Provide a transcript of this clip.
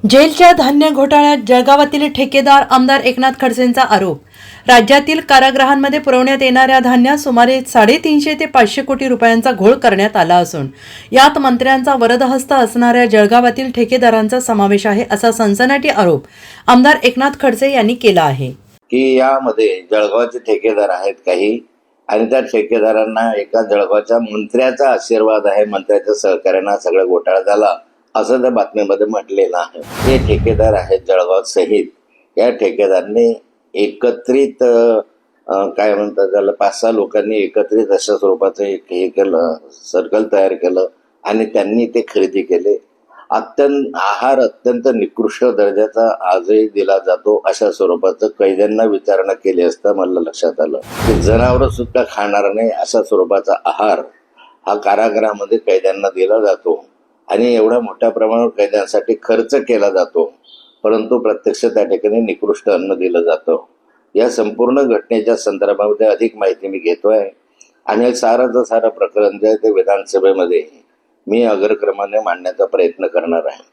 जेलच्या धान्य घोटाळ्यात जळगावातील ठेकेदार आमदार एकनाथ खडसेंचा आरोप। राज्यातील कारागृहांमध्ये पुरवण्यात येणाऱ्या धान्यात सुमारे 350 ते 500 कोटी रुपयांचा घोळ करण्यात आला असून यात मंत्र्यांचा वरदहस्त असणाऱ्या जळगावातील ठेकेदारांचा समावेश आहे, असा सनसनाटी आरोप आमदार एकनाथ खडसे यांनी केला आहे। की यामध्ये जळगावचे ठेकेदार आहेत काही, आणि त्या ठेकेदारांना एका जळगावच्या मंत्र्याचा आशीर्वाद आहे, मंत्र्याच्या सहकार्याने सगळा घोटाळा झाला असं त्या बातमीमध्ये म्हटलेलं आहे। हे ठेकेदार आहेत जळगाव सहित। या ठेकेदारांनी एकत्रित काय म्हणतात त्याला 5-6 लोकांनी एकत्रित अशा स्वरूपाचं एक हे केलं, सर्कल तयार केलं आणि त्यांनी ते खरेदी केले। आहार अत्यंत निकृष्ट दर्जाचा आजही दिला जातो अशा स्वरूपाचं कैद्यांना विचारणा केली असता मला लक्षात आलं की जनावर सुद्धा खाणार नाही अशा स्वरूपाचा आहार हा कारागृहामध्ये कैद्यांना दिला जातो आणि एवढ्या मोठ्या प्रमाणावर कैद्यांसाठी खर्च केला जातो, परंतु प्रत्यक्ष त्या ठिकाणी निकृष्ट अन्न दिलं जातं। या संपूर्ण घटनेच्या संदर्भामध्ये अधिक माहिती मी घेतोय आणि सारं प्रकरण जे आहे ते विधानसभेमध्ये मी अग्रक्रमाने मांडण्याचा प्रयत्न करणार आहे।